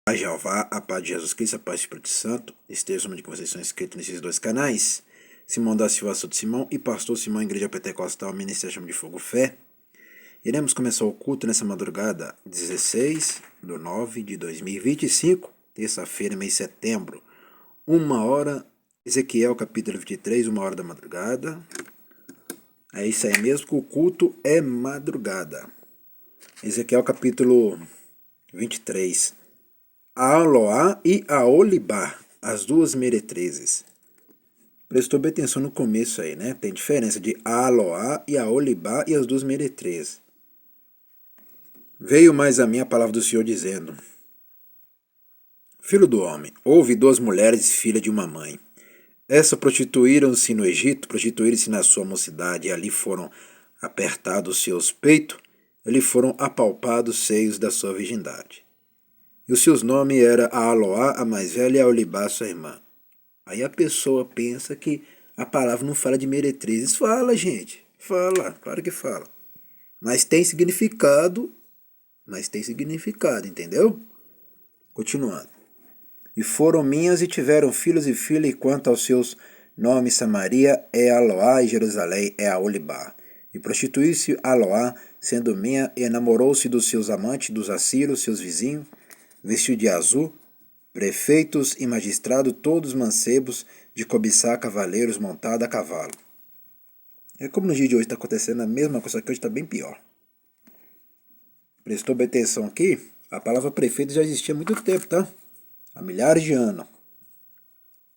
A Jeová, a paz de Jesus Cristo, a paz do Espírito Santo, estejam onde vocês são inscritos nesses dois canais. Simão da Silva, sou de Simão, e pastor Simão, Igreja Pentecostal, Ministério Chama de Fogo Fé. Iremos começar o culto nessa madrugada, 16/9/2025, terça-feira, mês de setembro, 1h, Ezequiel capítulo 23, 1h da madrugada. É isso aí mesmo, que o culto é madrugada. Ezequiel capítulo 23. A Aloá e a Olibá, as duas meretrizes. Prestou bem atenção no começo aí, né? Tem diferença de a Aloá e a Olibá e as duas meretrizes. Veio mais a mim a palavra do Senhor dizendo: Filho do homem, houve duas mulheres, filha de uma mãe. Essas prostituíram-se no Egito, prostituíram-se na sua mocidade, e ali foram apertados seus peitos, ali foram apalpados os seios da sua virgindade. E os seus nomes eram a Aloá, a mais velha, e a Olibá, sua irmã. Aí a pessoa pensa que a palavra não fala de meretrizes. Fala, gente. Fala, claro que fala. Mas tem significado, entendeu? Continuando. E foram minhas e tiveram filhos e filhas, e quanto aos seus nomes, Samaria é Aloá e Jerusalém é a Olibá. E prostituiu-se Aloá, sendo minha, e enamorou-se dos seus amantes, dos assírios, seus vizinhos, vestiu de azul, prefeitos e magistrados, todos mancebos, de cobiçar cavaleiros montados a cavalo. É como no dia de hoje está acontecendo a mesma coisa, que hoje está bem pior. Prestou bem atenção aqui? A palavra prefeito já existia há muito tempo, tá? Há milhares de anos.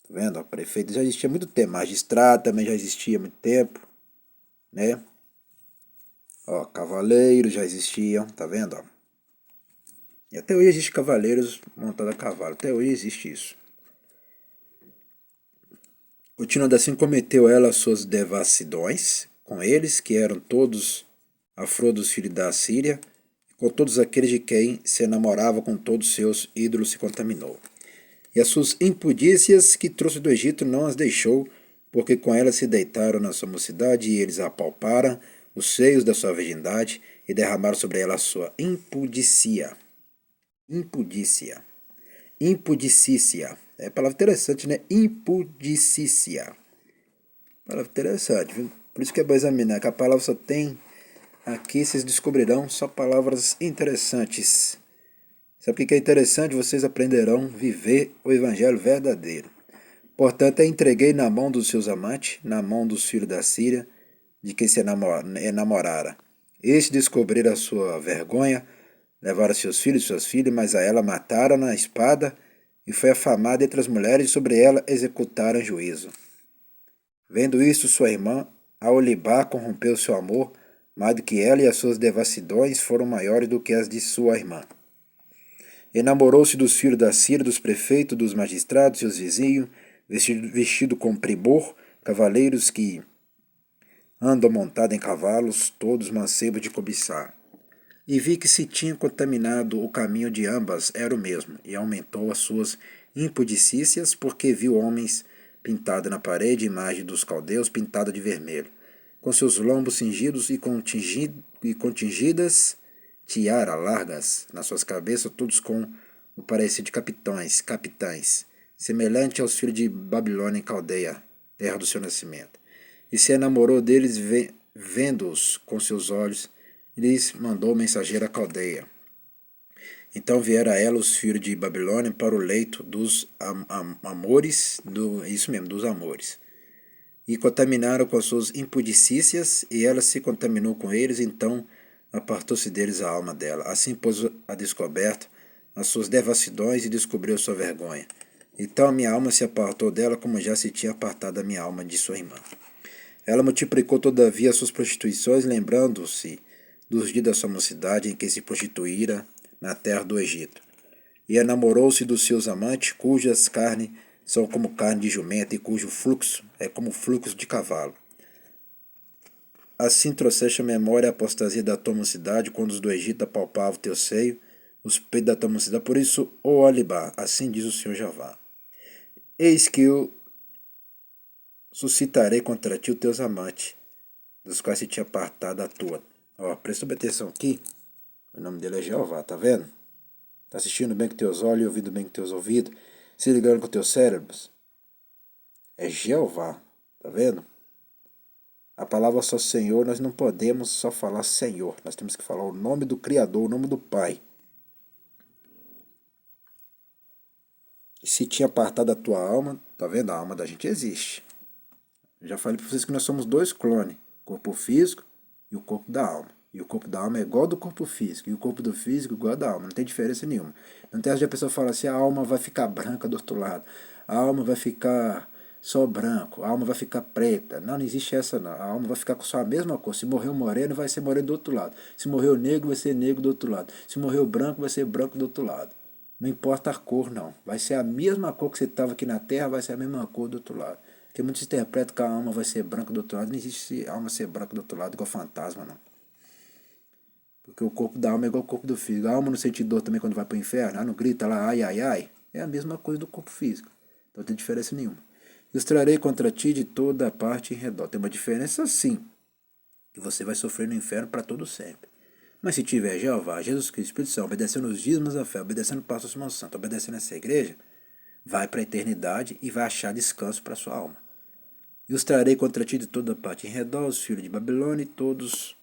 Tá vendo? O prefeito já existia há muito tempo. Magistrado também já existia há muito tempo, né? Ó, cavaleiros já existiam, tá vendo? Ó. E até hoje existe cavaleiros montados a cavalo. Até hoje existe isso. Continuando assim, cometeu ela suas devassidões com eles, que eram todos afro dos filhos da Síria, com todos aqueles de quem se enamorava, com todos seus ídolos se contaminou. E as suas impudícias que trouxe do Egito não as deixou, porque com elas se deitaram na sua mocidade, e eles apalparam os seios da sua virgindade, e derramaram sobre ela a sua impudícia. Impudícia. Impudicícia. É palavra interessante, né? Impudicícia. Palavra interessante, viu? Por isso que é bom examinar, que a palavra só tem aqui, vocês descobrirão só palavras interessantes. Sabe o que é interessante? Vocês aprenderão a viver o evangelho verdadeiro. Portanto, eu entreguei na mão dos seus amantes, na mão dos filhos da Síria, de quem se enamorara. Estes descobriram a sua vergonha, levaram seus filhos e suas filhas, mas a ela mataram na espada, e foi afamada entre as mulheres, e sobre ela executaram juízo. Vendo isto, sua irmã, a Olibá, corrompeu seu amor, mais do que ela, e as suas devassidões foram maiores do que as de sua irmã. Enamorou-se dos filhos da Síria, dos prefeitos, dos magistrados, seus vizinhos, vestido com primor, cavaleiros que andam montados em cavalos, todos mancebos de cobiçar. E vi que se tinha contaminado o caminho de ambas, era o mesmo, e aumentou as suas impudicícias, porque viu homens pintados na parede, imagem dos caldeus pintada de vermelho, com seus lombos cingidos e com tingidas tiara largas nas suas cabeças, todos com o parecer de capitães, semelhante aos filhos de Babilônia em Caldeia, terra do seu nascimento. E se enamorou deles, vendo-os com seus olhos, e lhes mandou mensageiro à Caldeia. Então vieram a ela os filhos de Babilônia para o leito dos amores, dos amores. E contaminaram com as suas impudicícias, e ela se contaminou com eles, então apartou-se deles a alma dela. Assim pôs a descoberto as suas devassidões e descobriu sua vergonha. Então a minha alma se apartou dela, como já se tinha apartado a minha alma de sua irmã. Ela multiplicou todavia as suas prostituições, lembrando-se dos dias da sua mocidade em que se prostituíra na terra do Egito. E enamorou-se dos seus amantes, cujas carnes são como carne de jumenta e cujo fluxo é como fluxo de cavalo. Assim trouxeste a memória a apostasia da tua mocidade, quando os do Egito apalpavam o teu seio, os peitos da tua mocidade. Por isso, ó Olibá, assim diz o Senhor Jeová: eis que eu suscitarei contra ti os teus amantes, dos quais se tinha apartado a tua. Ó, presta atenção aqui. O nome dele é Jeová, tá vendo? Está assistindo bem com teus olhos e ouvindo bem com teus ouvidos, se ligando com teus cérebros. É Jeová, tá vendo? A palavra só Senhor, nós não podemos só falar Senhor, nós temos que falar o nome do Criador, o nome do Pai. E se tinha apartado a tua alma, tá vendo? A alma da gente existe. Eu já falei para vocês que nós somos dois clones, o corpo físico e o corpo da alma. E o corpo da alma é igual ao do corpo físico, e o corpo do físico é igual ao da alma, não tem diferença nenhuma. Não tem essa de a pessoa falar assim, a alma vai ficar branca do outro lado, a alma vai ficar só branco, a alma vai ficar preta. Não, não existe essa não. A alma vai ficar com só a mesma cor. Se morreu moreno, vai ser moreno do outro lado. Se morreu negro, vai ser negro do outro lado. Se morreu branco, vai ser branco do outro lado. Não importa a cor, não. Vai ser a mesma cor que você estava aqui na Terra, vai ser a mesma cor do outro lado. Porque muitos interpretam que a alma vai ser branca do outro lado. Não existe alma ser branca do outro lado igual fantasma, não. Porque o corpo da alma é igual ao corpo do físico. A alma não sente dor também quando vai para o inferno. Não grita lá, ai, ai, ai. É a mesma coisa do corpo físico. Então não tem diferença nenhuma. Ilustrarei contra ti de toda a parte em redor. Tem uma diferença sim. Que você vai sofrer no inferno para todo sempre. Mas se tiver Jeová, Jesus Cristo, Espírito Santo, obedecendo os dízimos da fé, obedecendo o Pastor Simão Santo, obedecendo essa igreja, vai para a eternidade e vai achar descanso para sua alma. E os trarei contra ti de toda parte em redor, os filhos de Babilônia e todos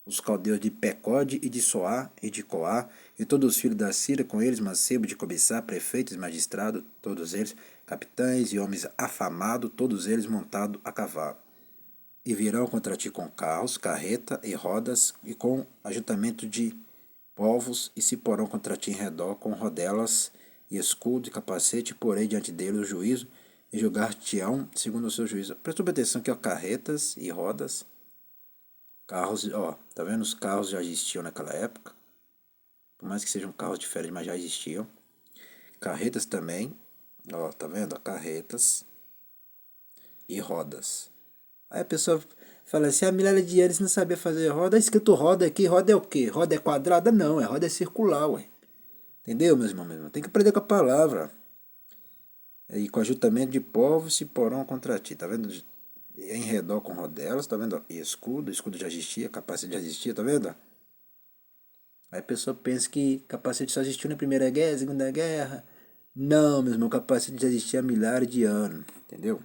os caldeus de Pecode e de Soá e de Coá, e todos os filhos da Síria, com eles Mancebo de Cobiçá, prefeitos e magistrados, todos eles capitães e homens afamados, todos eles montados a cavalo. E virão contra ti com carros, carreta e rodas, e com ajuntamento de povos, e se porão contra ti em redor com rodelas e escudo e capacete, e porei diante dele o juízo, e julgar-te-ão segundo o seu juízo. Presta atenção que ó, carretas e rodas, carros, ó, tá vendo? Os carros já existiam naquela época, por mais que sejam carros diferentes, mas já existiam. Carretas também, ó, tá vendo? Carretas e rodas. Aí a pessoa fala assim, há milhares de anos não sabia fazer roda, é escrito roda aqui, roda é o quê? Roda é quadrada? Não, roda é circular, ué. Entendeu, meus irmãos? Tem que aprender com a palavra. E com ajuntamento de povos se porão contra ti, tá vendo? Em redor com rodelas, tá vendo? E escudo já existia, capacete já existia, tá vendo? Aí a pessoa pensa que capacete só existiu na Primeira Guerra, Segunda Guerra. Não, meu irmão, capacete já existia há milhares de anos, entendeu?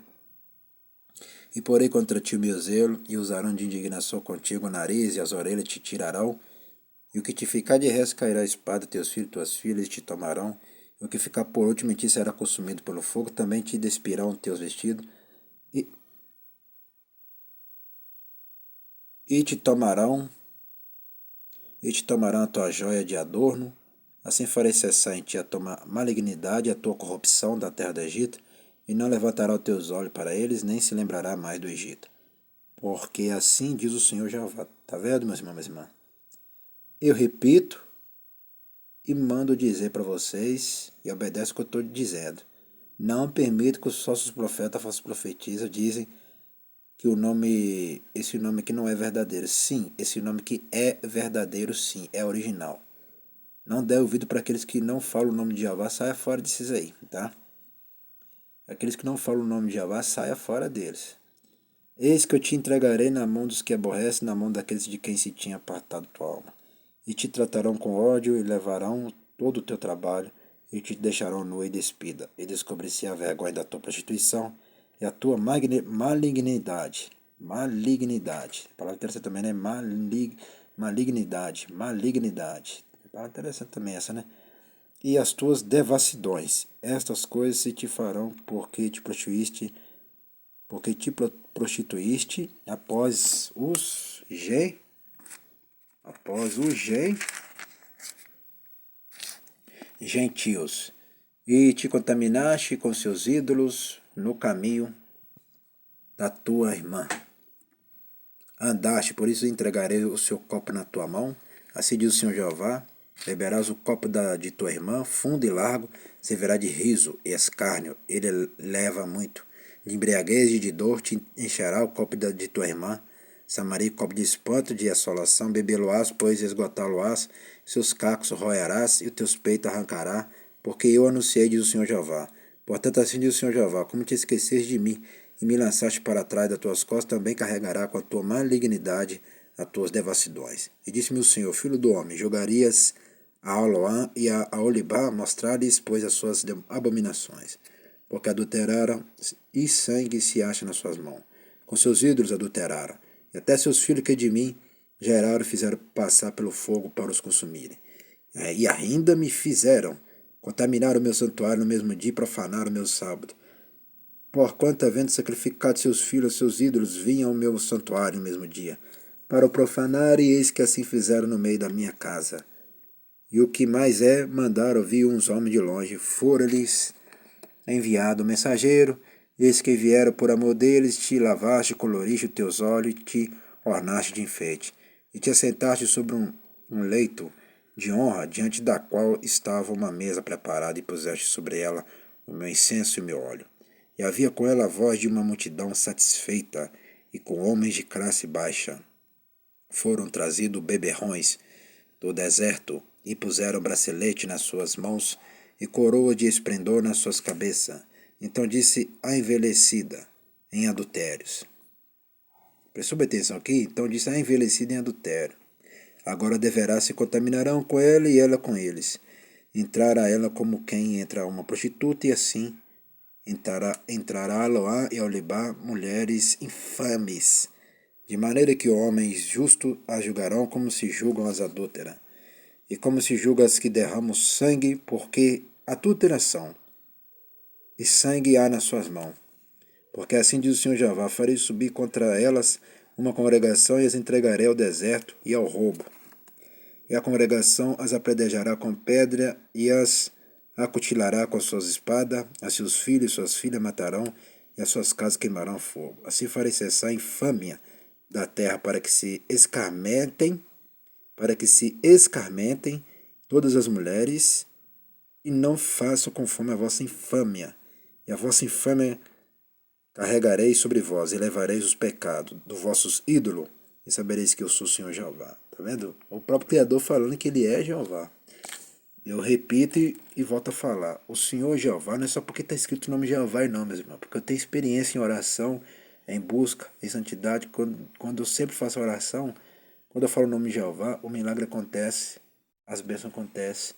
E porei contra ti o meu zelo, e usarão de indignação contigo o nariz e as orelhas te tirarão, e o que te ficar de resto cairá a espada, teus filhos, tuas filhas te tomarão, e o que ficar por último em ti será consumido pelo fogo, também te despirão teus vestidos, e, e te tomarão, e te tomarão a tua joia de adorno, assim farei cessar em ti a tua malignidade e a tua corrupção da terra do Egito, e não levantará os teus olhos para eles, nem se lembrará mais do Egito. Porque assim diz o Senhor Jeová. Tá vendo, meus irmãos e irmãs? Eu repito e mando dizer para vocês, e obedece o que eu estou dizendo. Não permito que os falsos profetas, falsos profetisas, dizem que esse nome aqui não é verdadeiro. Sim, esse nome aqui é verdadeiro, sim, é original. Não dê ouvido para aqueles que não falam o nome de Jeová, saia fora desses aí, tá? Aqueles que não falam o nome de Jeová, saia fora deles. Eis que eu te entregarei na mão dos que aborrecem, na mão daqueles de quem se tinha apartado tua alma. E te tratarão com ódio e levarão todo o teu trabalho e te deixarão nua e despida. E descobrir-se a vergonha da tua prostituição e a tua malignidade. Malignidade. A palavra interessante também, né? Malignidade. Malignidade. A palavra interessante também essa, né? E as tuas devassidões. Estas coisas se te farão porque te prostituíste após os gentios, e te contaminaste com seus ídolos no caminho da tua irmã. Andaste, por isso entregarei o seu copo na tua mão, assim diz o Senhor Jeová, beberás o copo de tua irmã, fundo e largo, servirá de riso e escárnio, ele leva muito. De embriaguez e de dor te encherá o copo de tua irmã, Samaria, copo de espanto, de assolação, bebê-lo-ás, pois esgotá-lo-ás, seus cacos roerás e os teus peitos arrancará, porque eu anunciei, diz o Senhor Jeová. Portanto, assim diz o Senhor Jeová, como te esqueces de mim, e me lançaste para trás das tuas costas, também carregará com a tua malignidade as tuas devassidões. E disse-me o Senhor, filho do homem, jogarias a Aloã e a Aholibá, mostrar-lhes, pois, as suas abominações, porque adulteraram e sangue se acha nas suas mãos. Com seus ídolos adulteraram, e até seus filhos que de mim geraram fizeram passar pelo fogo para os consumirem. E ainda me fizeram contaminar o meu santuário no mesmo dia e profanar o meu sábado. Porquanto, havendo sacrificado seus filhos, seus ídolos, vinham ao meu santuário no mesmo dia, para o profanar, e eis que assim fizeram no meio da minha casa. E o que mais é, mandaram vir uns homens de longe, fora-lhes enviado o mensageiro, eis que vieram por amor deles, te lavaste, coloriste os teus olhos, e te ornaste de enfeite, e te assentaste sobre um leito de honra, diante da qual estava uma mesa preparada, e puseste sobre ela o meu incenso e o meu óleo. E havia com ela a voz de uma multidão satisfeita, e com homens de classe baixa. Foram trazidos beberrões do deserto, e puseram bracelete nas suas mãos, e coroa de esplendor nas suas cabeças. Então disse a envelhecida em adultérios. Prestou atenção aqui? Então disse a envelhecida em adultério. Agora deverá se contaminarão com ela e ela com eles. Entrará ela como quem entra uma prostituta, e assim entrará a Aloá e a Aholibá, mulheres infames, de maneira que homens justos as julgarão como se julgam as adúlteras, e como se julga as que derramam sangue, porque adulteração e sangue há nas suas mãos. Porque assim diz o Senhor Jeová: farei subir contra elas uma congregação, e as entregarei ao deserto e ao roubo. E a congregação as apedrejará com pedra, e as acutilará com suas espadas, a seus filhos e suas filhas matarão, e as suas casas queimarão fogo. Assim farei cessar a infâmia da terra, para que se escarmentem todas as mulheres, e não façam conforme a vossa infâmia. E a vossa infâmia carregareis sobre vós, e levareis os pecados dos vossos ídolos, e sabereis que eu sou o Senhor Jeová. Tá vendo? O próprio Criador falando que ele é Jeová. Eu repito e volto a falar. O Senhor Jeová não é só porque está escrito o nome Jeová, não, meus irmãos. Porque eu tenho experiência em oração, em busca, em santidade. Quando eu sempre faço oração, quando eu falo o nome Jeová, o milagre acontece, as bênçãos acontecem,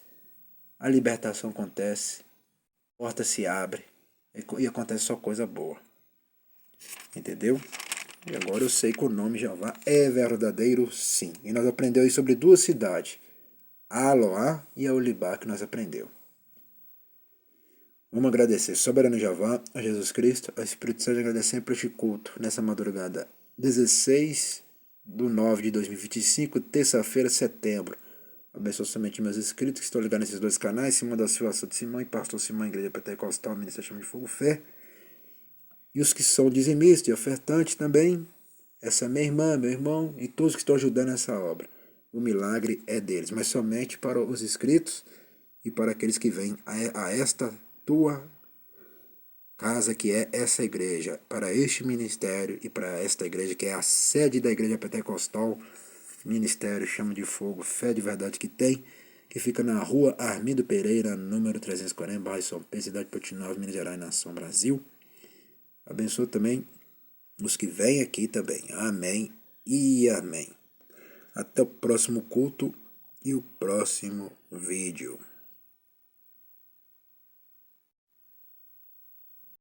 a libertação acontece, a porta se abre, e acontece só coisa boa. Entendeu? E agora eu sei que o nome Jeová é verdadeiro, sim. E nós aprendemos aí sobre duas cidades, a Aloá e a Aholibá, que nós aprendeu. Vamos agradecer, soberano Jeová, a Jesus Cristo, ao Espírito Santo, agradecer por este culto, nessa madrugada 16/9/2025, terça-feira, setembro. Abençoe somente meus inscritos que estão ligados nesses dois canais, Simão da Silva de Simão e Pastor Simão, Igreja Pentecostal, Ministério Chama de Fogo Fé. E os que são dizimistas e ofertantes também, essa é minha irmã, meu irmão e todos que estão ajudando nessa obra. O milagre é deles, mas somente para os inscritos e para aqueles que vêm a esta tua casa, que é essa igreja, para este ministério e para esta igreja, que é a sede da Igreja Pentecostal, Ministério Chama de Fogo, Fé de Verdade que fica na rua Armindo Pereira, número 340, bairro São Pedro, cidade de Portinópolis, Minas Gerais, nação Brasil. Abençoa também os que vêm aqui também. Amém e amém. Até o próximo culto e o próximo vídeo.